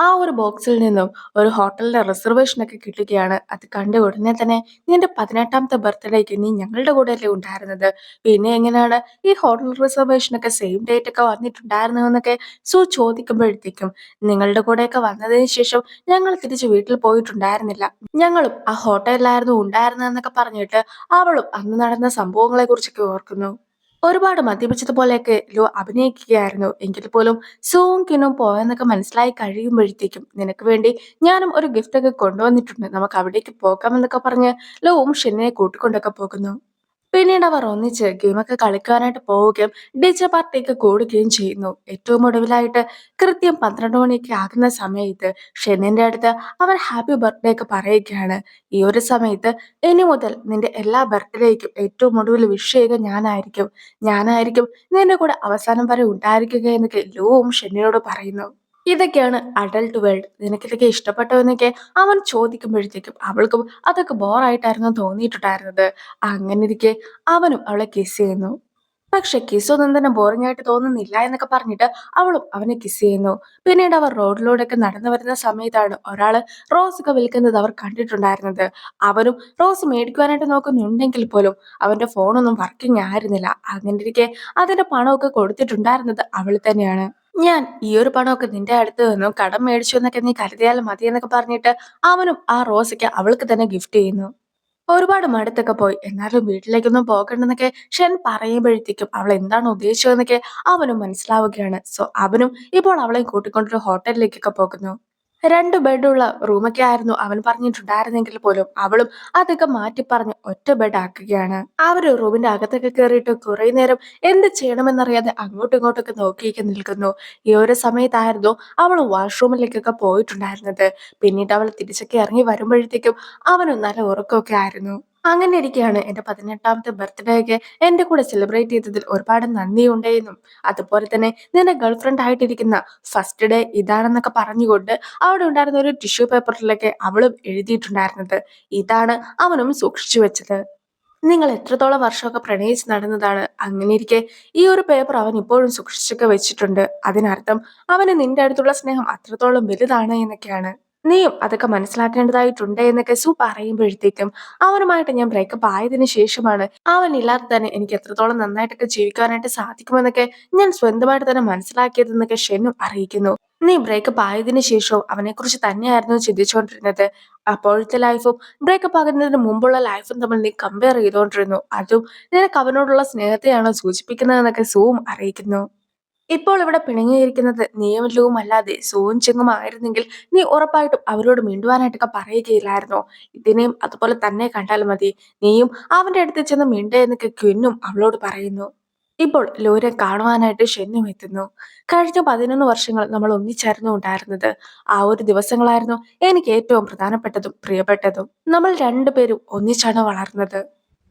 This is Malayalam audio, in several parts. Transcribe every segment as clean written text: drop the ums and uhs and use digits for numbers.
ആ ഒരു ബോക്സിൽ നിന്നും ഒരു ഹോട്ടലിന്റെ റിസർവേഷനൊക്കെ കിട്ടുകയാണ്. അത് കണ്ട ഉടനെ തന്നെ നിന്റെ 18ാമത്തെ ബർത്ത്ഡേക്ക് നീ ഞങ്ങളുടെ കൂടെയല്ലേ ഉണ്ടായിരുന്നത്. പിന്നെ എങ്ങനെയാണ് ഈ ഹോട്ടൽ റിസർവേഷനൊക്കെ സെയിം ഡേറ്റ് ഒക്കെ വന്നിട്ടുണ്ടായിരുന്നതെന്നൊക്കെ ചോദിക്കുമ്പോഴത്തേക്കും നിങ്ങളുടെ കൂടെയൊക്കെ വന്നതിന് ശേഷം ഞങ്ങൾ തിരിച്ച് വീട്ടിൽ പോയിട്ടുണ്ടായിരുന്നില്ല. ഞങ്ങളും ആ ഹോട്ടലിലായിരുന്നു ഉണ്ടായിരുന്നതെന്നൊക്കെ പറഞ്ഞിട്ട് അവളും അന്ന് നടന്ന സംഭവങ്ങളെ കുറിച്ചൊക്കെ ഓർക്കുന്നു. ഒരുപാട് മദ്യപിച്ചതുപോലെയൊക്കെ ലോ അഭിനയിക്കുകയായിരുന്നു. എങ്കിൽ പോലും സൂവും കിനും പോയെന്നൊക്കെ മനസ്സിലായി കഴിയുമ്പോഴത്തേക്കും നിനക്ക് വേണ്ടി ഞാനും ഒരു ഗിഫ്റ്റ് ഒക്കെ കൊണ്ടുവന്നിട്ടുണ്ട്. നമുക്ക് അവിടേക്ക് പോകാമെന്നൊക്കെ പറഞ്ഞ് ലോവും ഷെന്നിനെ കൂട്ടിക്കൊണ്ടൊക്കെ പോകുന്നു. പിന്നീട് അവർ ഒന്നിച്ച് ഗെയിമൊക്കെ കളിക്കാനായിട്ട് പോവുകയും ഡിജെ പാർട്ടിയൊക്കെ കൂടുകയും ചെയ്യുന്നു. ഏറ്റവും ഒടുവിലായിട്ട് കൃത്യം 12 മണിയൊക്കെ ആകുന്ന സമയത്ത് ഷെന്നിന്റെ അടുത്ത് അവർ ഹാപ്പി ബർത്ത്ഡേ ഒക്കെ പറയുകയാണ്. ഈ ഒരു സമയത്ത് ഇനി മുതൽ നിന്റെ എല്ലാ ബർത്ത്ഡേക്കും ഏറ്റവും ഒടുവിൽ വിഷ് ചെയ്യുക ഞാനായിരിക്കും നിന്റെ കൂടെ അവസാനം വരെ ഉണ്ടായിരിക്കുക എന്നൊക്കെ ലൂവും ഷെന്നിനോട് പറയുന്നു. ഇതൊക്കെയാണ് അഡൾട്ട് വേൾഡ്. നിനക്കിതൊക്കെ ഇഷ്ടപ്പെട്ടോ എന്നൊക്കെ അവൻ ചോദിക്കുമ്പോഴത്തേക്കും അവൾക്കും അതൊക്കെ ബോറായിട്ടായിരുന്നു തോന്നിയിട്ടുണ്ടായിരുന്നത്. അങ്ങനെ ഇരിക്കെ അവനും അവളെ കിസ് ചെയ്യുന്നു. പക്ഷെ കിസ്സൊന്നും തന്നെ ബോറിംഗ് ആയിട്ട് തോന്നുന്നില്ല എന്നൊക്കെ പറഞ്ഞിട്ട് അവളും അവനെ കിസ് ചെയ്യുന്നു. പിന്നീട് അവർ റോഡിലൂടെയൊക്കെ നടന്നു വരുന്ന സമയത്താണ് ഒരാള് റോസ് ഒക്കെ വിൽക്കുന്നത് അവർ കണ്ടിട്ടുണ്ടായിരുന്നത്. അവനും റോസ് മേടിക്കുവാനായിട്ട് നോക്കുന്നുണ്ടെങ്കിൽ പോലും അവന്റെ ഫോണൊന്നും വർക്കിംഗ് ആയിരുന്നില്ല. അങ്ങനെ ഇരിക്കെ അതിന്റെ പണമൊക്കെ കൊടുത്തിട്ടുണ്ടായിരുന്നത് അവൾ തന്നെയാണ്. ഞാൻ ഈ ഒരു പണമൊക്കെ നിന്റെ അടുത്ത് നിന്നും കടം മേടിച്ചു എന്നൊക്കെ നീ കരുതിയാലും മതി എന്നൊക്കെ പറഞ്ഞിട്ട് അവനും ആ റോസയ്ക്ക് അവൾക്ക് തന്നെ ഗിഫ്റ്റ് ചെയ്യുന്നു. ഒരുപാട് മടുത്തൊക്കെ പോയി. എന്നാലും വീട്ടിലേക്കൊന്നും പോകണ്ടെന്നൊക്കെ ഷൻ പറയുമ്പോഴത്തേക്കും അവൾ എന്താണ് ഉദ്ദേശിച്ചതെന്നൊക്കെ അവനും മനസ്സിലാവുകയാണ്. സോ അവനും ഇപ്പോൾ അവളെയും കൂട്ടിക്കൊണ്ടൊരു ഹോട്ടലിലേക്കൊക്കെ പോകുന്നു. 2 ബെഡുള്ള റൂമൊക്കെ ആയിരുന്നു അവൻ പറഞ്ഞിട്ടുണ്ടായിരുന്നെങ്കിൽ പോലും അവളും അതൊക്കെ മാറ്റി പറഞ്ഞ് ഒറ്റ ബെഡ് ആക്കുകയാണ്. ആ ഒരു റൂമിന്റെ അകത്തൊക്കെ കയറിയിട്ട് കുറെ നേരം എന്ത് ചെയ്യണമെന്നറിയാതെ അങ്ങോട്ടും ഇങ്ങോട്ടൊക്കെ നോക്കിയൊക്കെ നിൽക്കുന്നു. ഈ ഒരു സമയത്തായിരുന്നു അവൾ വാഷ്റൂമിലേക്കൊക്കെ പോയിട്ടുണ്ടായിരുന്നത്. പിന്നീട് അവൾ തിരിച്ചൊക്കെ ഇറങ്ങി വരുമ്പോഴത്തേക്കും അവനും നല്ല ഉറക്കമൊക്കെ ആയിരുന്നു. അങ്ങനെ ഇരിക്കെയാണ് എന്റെ 18ാമത്തെ ബർത്ത്ഡേ ഒക്കെ എന്റെ കൂടെ സെലിബ്രേറ്റ് ചെയ്തതിൽ ഒരുപാട് നന്ദിയുണ്ട് എന്നും അതുപോലെ തന്നെ നിന്റെ ഗേൾഫ്രണ്ട് ആയിട്ടിരിക്കുന്ന ഫസ്റ്റ് ഡേ ഇതാണെന്നൊക്കെ പറഞ്ഞുകൊണ്ട് അവിടെ ഉണ്ടായിരുന്ന ഒരു ടിഷ്യൂ പേപ്പറിലൊക്കെ അവളും എഴുതിയിട്ടുണ്ടായിരുന്നത്. ഇതാണ് അവനും സൂക്ഷിച്ചു വെച്ചത്. നിങ്ങൾ എത്രത്തോളം വർഷമൊക്കെ പ്രണയിച്ച് നടന്നതാണ്. അങ്ങനെ ഇരിക്കെ ഈ ഒരു പേപ്പർ അവൻ ഇപ്പോഴും സൂക്ഷിച്ചൊക്കെ വെച്ചിട്ടുണ്ട്. അതിനർത്ഥം അവന് നിന്റെ അടുത്തുള്ള സ്നേഹം അത്രത്തോളം വലുതാണ് എന്നൊക്കെയാണ്. നീയും അതൊക്കെ മനസ്സിലാക്കേണ്ടതായിട്ടുണ്ട് എന്നൊക്കെ സു പറയുമ്പോഴത്തേക്കും അവനുമായിട്ട് ഞാൻ ബ്രേക്കപ്പ് ആയതിനു ശേഷമാണ് അവനില്ലാതെ തന്നെ എനിക്ക് എത്രത്തോളം നന്നായിട്ടൊക്കെ ജീവിക്കാനായിട്ട് സാധിക്കുമെന്നൊക്കെ ഞാൻ സ്വന്തമായിട്ട് തന്നെ മനസ്സിലാക്കിയതെന്നൊക്കെ ഷെന്നും അറിയിക്കുന്നു. നീ ബ്രേക്കപ്പ് ആയതിനു ശേഷവും അവനെക്കുറിച്ച് തന്നെയായിരുന്നു ചിന്തിച്ചുകൊണ്ടിരുന്നത്. അപ്പോഴത്തെ ലൈഫും ബ്രേക്കപ്പ് ആകുന്നതിന് മുമ്പുള്ള ലൈഫും തമ്മിൽ നീ കമ്പയർ ചെയ്തുകൊണ്ടിരുന്നു. അതും നിനക്ക് അവനോടുള്ള സ്നേഹത്തെയാണോ സൂചിപ്പിക്കുന്നതെന്നൊക്കെ സൂവും അറിയിക്കുന്നു. ഇപ്പോൾ ഇവിടെ പിണങ്ങിയിരിക്കുന്നത് നീയും ലൂവും അല്ലാതെ സൂവും ചെങ്ങും ആയിരുന്നെങ്കിൽ നീ ഉറപ്പായിട്ടും അവരോട് മിണ്ടുവാനായിട്ടൊക്കെ പറയുകയില്ലായിരുന്നോ. ഇതിനെയും അതുപോലെ തന്നെ കണ്ടാൽ മതി. നീയും അവന്റെ അടുത്ത് ചെന്ന് മിണ്ട എന്നൊക്കെ ക്വിന്നും അവളോട് പറയുന്നു. ഇപ്പോൾ ലൂരെ കാണുവാനായിട്ട് ഷെന്നും എത്തുന്നു. കഴിഞ്ഞ 11 വർഷങ്ങൾ നമ്മൾ ഒന്നിച്ചായിരുന്നു ഉണ്ടായിരുന്നത്. ആ ഒരു ദിവസങ്ങളായിരുന്നു എനിക്ക് ഏറ്റവും പ്രധാനപ്പെട്ടതും പ്രിയപ്പെട്ടതും. നമ്മൾ രണ്ടുപേരും ഒന്നിച്ചാണ് വളർന്നത്.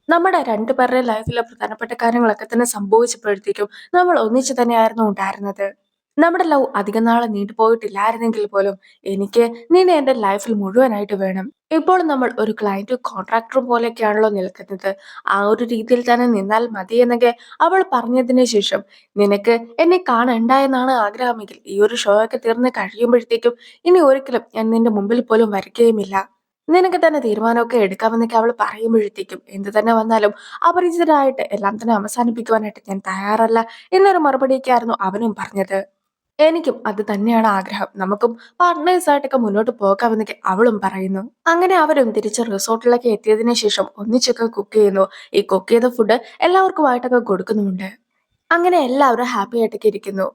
നമ്മുടെ രണ്ടുപേരുടെ ലൈഫിലെ പ്രധാനപ്പെട്ട കാര്യങ്ങളൊക്കെ തന്നെ സംഭവിച്ചപ്പോഴത്തേക്കും നമ്മൾ ഒന്നിച്ചു തന്നെയായിരുന്നു ഉണ്ടായിരുന്നത്. നമ്മുടെ ലവ് അധികം നാളെ നീണ്ടുപോയിട്ടില്ലായിരുന്നെങ്കിൽ പോലും എനിക്ക് നിന്നെ എന്റെ ലൈഫിൽ മുഴുവനായിട്ട് വേണം. ഇപ്പോൾ നമ്മൾ ഒരു ക്ലയന്റും കോൺട്രാക്ടറും പോലെയൊക്കെയാണല്ലോ നിൽക്കുന്നത്. ആ ഒരു രീതിയിൽ തന്നെ നിന്നാൽ മതി എന്നൊക്കെ അവൾ പറഞ്ഞതിന് ശേഷം നിനക്ക് എന്നെ കാണണ്ട എന്നാണ് ആഗ്രഹമെങ്കിൽ ഈ ഒരു ഷോ ഒക്കെ തീർന്ന് കഴിയുമ്പോഴത്തേക്കും ഇനി ഒരിക്കലും ഞാൻ നിന്റെ മുമ്പിൽ പോലും വരികയുമില്ല. നിനക്ക് തന്നെ തീരുമാനമൊക്കെ എടുക്കാമെന്നൊക്കെ അവൾ പറയുമ്പോഴത്തേക്കും എന്ത് തന്നെ വന്നാലും അപരിചിതരായിട്ട് എല്ലാം തന്നെ അവസാനിപ്പിക്കുവാനായിട്ട് ഞാൻ തയ്യാറല്ല എന്നൊരു മറുപടിയൊക്കെയായിരുന്നു അവനും പറഞ്ഞത്. എനിക്കും അത് തന്നെയാണ് ആഗ്രഹം. നമുക്കും പാർട്ട്നേഴ്സ് ആയിട്ടൊക്കെ മുന്നോട്ട് പോകാമെന്നൊക്കെ അവളും പറയുന്നു. അങ്ങനെ അവരും തിരിച്ച് റിസോർട്ടിലേക്ക് എത്തിയതിനു ശേഷം ഒന്നിച്ചൊക്കെ കുക്ക് ചെയ്യുന്നു. ഈ കുക്ക് ചെയ്ത ഫുഡ് എല്ലാവർക്കുമായിട്ടൊക്കെ കൊടുക്കുന്നുമുണ്ട്. അങ്ങനെ എല്ലാവരും ഹാപ്പി ആയിട്ടൊക്കെ ഇരിക്കുന്നു.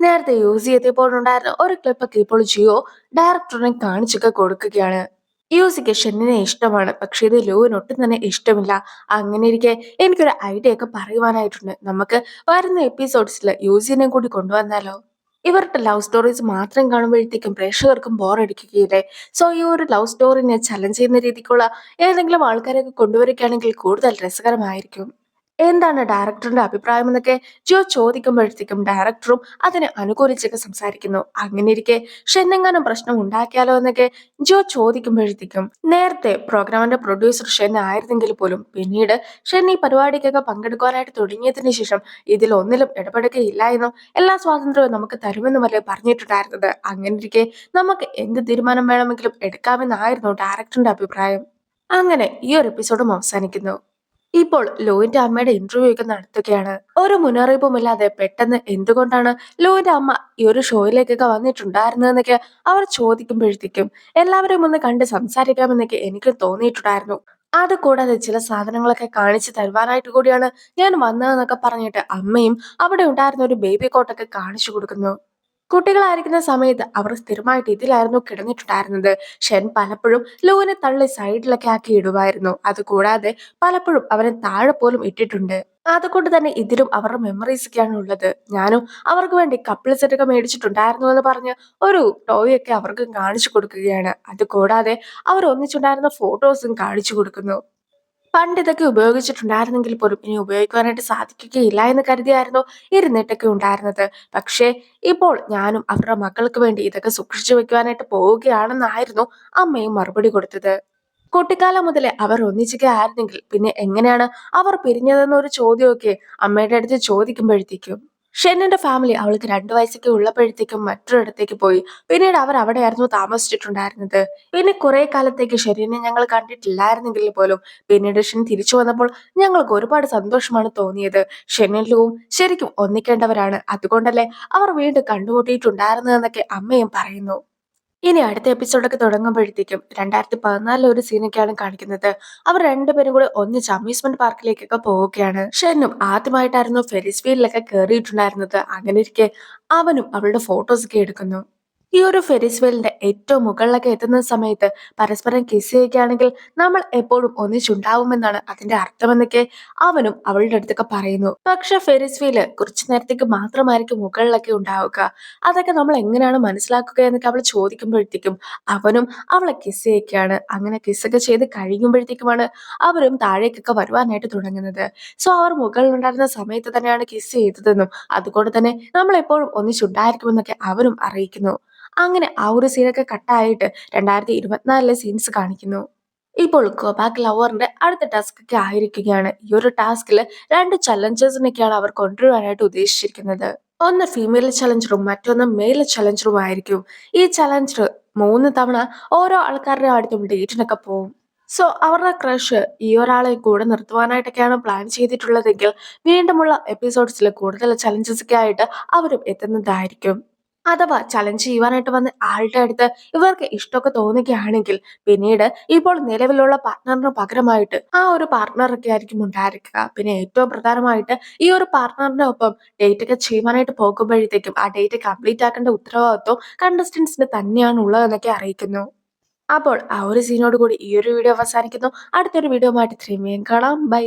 നേരത്തെ യൂസ് ചെയ്തപ്പോഴുണ്ടായിരുന്ന ഒരു ക്ലിപ്പൊക്കെ ഇപ്പോൾ ജിയോ ഡയറക്ടറിനെ കാണിച്ചൊക്കെ കൊടുക്കുകയാണ്. യൂസിക്ക് ഷെന്നിനെ ഇഷ്ടമാണ്. പക്ഷെ ഇത് ലൂവിന് ഒട്ടും തന്നെ ഇഷ്ടമില്ല. അങ്ങനെ ഇരിക്കെ എനിക്കൊരു ഐഡിയ ഒക്കെ പറയുവാനായിട്ടുണ്ട്. നമുക്ക് വരുന്ന എപ്പിസോഡ്സിൽ യൂസിനെ കൂടി കൊണ്ടുവന്നാലോ. ഇവരുടെ ലവ് സ്റ്റോറീസ് മാത്രം കാണുമ്പോഴത്തേക്കും പ്രേക്ഷകർക്കും ബോറടിക്കുകയില്ലേ. സോ ഈ ഒരു ലവ് സ്റ്റോറിനെ ചലഞ്ച് ചെയ്യുന്ന രീതിക്കുള്ള ഏതെങ്കിലും ആൾക്കാരെയൊക്കെ കൊണ്ടുവരികയാണെങ്കിൽ കൂടുതൽ രസകരമായിരിക്കും. എന്താണ് ഡയറക്ടറിന്റെ അഭിപ്രായം എന്നൊക്കെ ജിയോ ചോദിക്കുമ്പോഴത്തേക്കും ഡയറക്ടറും അതിനെ അനുകൂലിച്ചൊക്കെ സംസാരിക്കുന്നു. അങ്ങനെയിരിക്കെ ഷെന്നെങ്ങാനും പ്രശ്നം ഉണ്ടാക്കിയാലോ എന്നൊക്കെ ജിയോ ചോദിക്കുമ്പോഴത്തേക്കും നേരത്തെ പ്രോഗ്രാമിന്റെ പ്രൊഡ്യൂസർ ഷെൻ ആയിരുന്നെങ്കിൽ പോലും പിന്നീട് ഷെൻ ഈ പരിപാടിക്കൊക്കെ പങ്കെടുക്കാനായിട്ട് തുടങ്ങിയതിനു ശേഷം ഇതിൽ ഒന്നിലും ഇടപെടുകയില്ല എന്നും എല്ലാ സ്വാതന്ത്ര്യവും നമുക്ക് തരുമെന്നുമല്ലേ പറഞ്ഞിട്ടുണ്ടായിരുന്നത്. അങ്ങനെയിരിക്കെ നമുക്ക് എന്ത് തീരുമാനം വേണമെങ്കിലും എടുക്കാമെന്നായിരുന്നു ഡയറക്ടറിന്റെ അഭിപ്രായം. അങ്ങനെ ഈ ഒരു എപ്പിസോഡും അവസാനിക്കുന്നു. ഇപ്പോൾ ലോയിന്റെ അമ്മയുടെ ഇന്റർവ്യൂ ഒക്കെ നടത്തുകയാണ്. ഒരു മുന്നറിയിപ്പുമില്ലാതെ പെട്ടെന്ന് എന്തുകൊണ്ടാണ് ലോയിന്റെ അമ്മ ഈ ഒരു ഷോയിലേക്കൊക്കെ വന്നിട്ടുണ്ടായിരുന്നതെന്നൊക്കെ അവർ ചോദിക്കുമ്പോഴത്തേക്കും എല്ലാവരെയും ഒന്ന് കണ്ട് സംസാരിക്കാമെന്നൊക്കെ എനിക്ക് തോന്നിയിട്ടുണ്ടായിരുന്നു. അത് കൂടാതെ ചില സാധനങ്ങളൊക്കെ കാണിച്ചു തരുവാനായിട്ട് കൂടിയാണ് ഞാൻ വന്നതെന്നൊക്കെ പറഞ്ഞിട്ട് അമ്മയും അവിടെ ഉണ്ടായിരുന്ന ഒരു ബേബി കോട്ടൊക്കെ കാണിച്ചു കൊടുക്കുന്നു. കുട്ടികളായിരിക്കുന്ന സമയത്ത് അവർ സ്ഥിരമായിട്ട് ഇതിലായിരുന്നു കിടന്നിട്ടുണ്ടായിരുന്നത്. ഷെൻ പലപ്പോഴും ലൂവിനെ തള്ളി സൈഡിലൊക്കെ ആക്കി ഇടുമായിരുന്നു. അതുകൂടാതെ പലപ്പോഴും അവനെ താഴെ പോലും ഇട്ടിട്ടുണ്ട്. അതുകൊണ്ട് തന്നെ ഇതിലും അവരുടെ മെമ്മറീസ് ഒക്കെയാണ് ഉള്ളത്. ഞാനും അവർക്ക് വേണ്ടി കപ്പിൾ സെറ്റ് ഒക്കെ മേടിച്ചിട്ടുണ്ടായിരുന്നു എന്ന് പറഞ്ഞ് ഒരു ടോയ് ഒക്കെ അവർക്ക് കാണിച്ചു കൊടുക്കുകയാണ്. അതുകൂടാതെ അവർ ഒന്നിച്ചുണ്ടായിരുന്ന ഫോട്ടോസും കാണിച്ചു കൊടുക്കുന്നു. പണ്ട് ഇതൊക്കെ ഉപയോഗിച്ചിട്ടുണ്ടായിരുന്നെങ്കിൽ പോലും ഇനി ഉപയോഗിക്കുവാനായിട്ട് സാധിക്കുകയില്ല എന്ന് കരുതിയായിരുന്നു ഇരുന്നിട്ടൊക്കെ ഉണ്ടായിരുന്നത്. പക്ഷേ ഇപ്പോൾ ഞാനും അവരുടെ മക്കൾക്ക് വേണ്ടി ഇതൊക്കെ സൂക്ഷിച്ചു വെക്കുവാനായിട്ട് പോവുകയാണെന്നായിരുന്നു അമ്മയും മറുപടി കൊടുത്തത്. കുട്ടിക്കാലം മുതലേ അവർ ഒന്നിച്ചൊക്കെ ആയിരുന്നെങ്കിൽ പിന്നെ എങ്ങനെയാണ് അവർ പിരിഞ്ഞതെന്നൊരു ചോദ്യമൊക്കെ അമ്മയുടെ അടുത്ത് ചോദിക്കുമ്പോഴത്തേക്കും ഷെന്നിന്റെ ഫാമിലി അവൾക്ക് 2 വയസ്സൊക്കെ ഉള്ളപ്പോഴത്തേക്കും മറ്റൊരിടത്തേക്ക് പോയി. പിന്നീട് അവർ അവിടെയായിരുന്നു താമസിച്ചിട്ടുണ്ടായിരുന്നത്. പിന്നെ കുറെ കാലത്തേക്ക് ഷെന്നിനെ ഞങ്ങൾ കണ്ടിട്ടില്ലായിരുന്നെങ്കിൽ പോലും പിന്നീട് ഷെൻ തിരിച്ചു വന്നപ്പോൾ ഞങ്ങൾക്ക് ഒരുപാട് സന്തോഷമാണ് തോന്നിയത്. ഷെന്നും ലൂവും ശരിക്കും ഒന്നിക്കേണ്ടവരാണ്. അതുകൊണ്ടല്ലേ അവർ വീണ്ടും കണ്ടുമുട്ടിയിട്ടുണ്ടായിരുന്നതെന്നൊക്കെ അമ്മയും പറയുന്നു. ഇനി അടുത്ത എപ്പിസോഡൊക്കെ തുടങ്ങുമ്പോഴത്തേക്കും 2014 ഒരു സീനൊക്കെയാണ് കാണിക്കുന്നത്. അവർ രണ്ടുപേരും കൂടെ ഒന്നിച്ച് അമ്യൂസ്മെന്റ് പാർക്കിലേക്കൊക്കെ പോവുകയാണ്. ഷെന്നും ആദ്യമായിട്ടായിരുന്നു ഫെറിസ് വീലിലൊക്കെ കയറിയിട്ടുണ്ടായിരുന്നത്. അങ്ങനെ ഇരിക്കെ അവനും അവളുടെ ഫോട്ടോസ് ഒക്കെ എടുക്കുന്നു. ഈ ഒരു ഫെറിസ് വീലിന്റെ ഏറ്റവും മുകളിലൊക്കെ എത്തുന്ന സമയത്ത് പരസ്പരം കിസ് ചെയ്യുകയാണെങ്കിൽ നമ്മൾ എപ്പോഴും ഒന്നിച്ചുണ്ടാവുമെന്നാണ് അതിന്റെ അർത്ഥമെന്നൊക്കെ അവനും അവളുടെ അടുത്തൊക്കെ പറയുന്നു. പക്ഷെ ഫെറിസ് വീല് കുറച്ചു നേരത്തേക്ക് മാത്രമായിരിക്കും മുകളിലൊക്കെ ഉണ്ടാവുക. അതൊക്കെ നമ്മൾ എങ്ങനെയാണ് മനസ്സിലാക്കുക എന്നൊക്കെ അവൾ ചോദിക്കുമ്പോഴത്തേക്കും അവനും അവളെ കിസ് ചെയ്യൊക്കെയാണ്. അങ്ങനെ കിസ്സൊക്കെ ചെയ്ത് കഴിയുമ്പോഴത്തേക്കുമാണ് അവരും താഴേക്കൊക്കെ വരുവാനായിട്ട് തുടങ്ങുന്നത്. സോ അവർ മുകളിലുണ്ടായിരുന്ന സമയത്ത് തന്നെയാണ് കിസ് ചെയ്തതെന്നും അതുകൊണ്ട് തന്നെ നമ്മൾ എപ്പോഴും ഒന്നിച്ചുണ്ടായിരിക്കുമെന്നൊക്കെ അവരും അറിയിക്കുന്നു. അങ്ങനെ ആ ഒരു സീനൊക്കെ കട്ടായിട്ട് 2024 സീൻസ് കാണിക്കുന്നു. ഇപ്പോൾ ഗോബാക്ക് ലവറിന്റെ അടുത്ത ടാസ്ക് ഒക്കെ ആയിരിക്കുകയാണ്. ഈ ഒരു ടാസ്കില് 2 ചലഞ്ചേഴ്സിനൊക്കെയാണ് അവർ കൊണ്ടുവരാനായിട്ട് ഉദ്ദേശിച്ചിരിക്കുന്നത്. ഒന്ന് ഫീമെയിൽ ചലഞ്ചറും മറ്റൊന്ന് മെയിൽ ചലഞ്ചറും ആയിരിക്കും. ഈ ചലഞ്ചർ 3 തവണ ഓരോ ആൾക്കാരുടെ അടുത്തും ഡേറ്റിനൊക്കെ പോവും. സോ അവരുടെ ക്രഷ് ഈ ഒരാളെ കൂടെ നിർത്തുവാനായിട്ടൊക്കെയാണ് പ്ലാൻ ചെയ്തിട്ടുള്ളതെങ്കിൽ വീണ്ടുമുള്ള എപ്പിസോഡ്സിൽ കൂടുതൽ ചലഞ്ചസ് ഒക്കെ ആയിട്ട് അവരും എത്തുന്നതായിരിക്കും. അഥവാ ചലഞ്ച് ചെയ്യുവാനായിട്ട് വന്ന ആളുടെ അടുത്ത് ഇവർക്ക് ഇഷ്ടമൊക്കെ തോന്നുകയാണെങ്കിൽ പിന്നീട് ഇപ്പോൾ നിലവിലുള്ള പാർട്ട്ണറിന് പകരമായിട്ട് ആ ഒരു പാർട്ട്ണറൊക്കെ ആയിരിക്കും ഉണ്ടായിരിക്കുക. പിന്നെ ഏറ്റവും പ്രധാനമായിട്ട് ഈ ഒരു പാർട്ട്ണറിന്റെ ഒപ്പം ഡേറ്റ് ഒക്കെ ചെയ്യുവാനായിട്ട് പോകുമ്പോഴത്തേക്കും ആ ഡേറ്റ് കംപ്ലീറ്റ് ആക്കേണ്ട ഉത്തരവാദിത്വം കണ്ടസ്റ്റൻസിന് തന്നെയാണ് ഉള്ളതെന്നൊക്കെ അറിയിക്കുന്നു. അപ്പോൾ ആ ഒരു സീനോട് കൂടി ഈ ഒരു വീഡിയോ അവസാനിക്കുന്നു. അടുത്തൊരു വീഡിയോ ആയിട്ട് ഇത്രയും വേഗം കാണാം. ബൈ.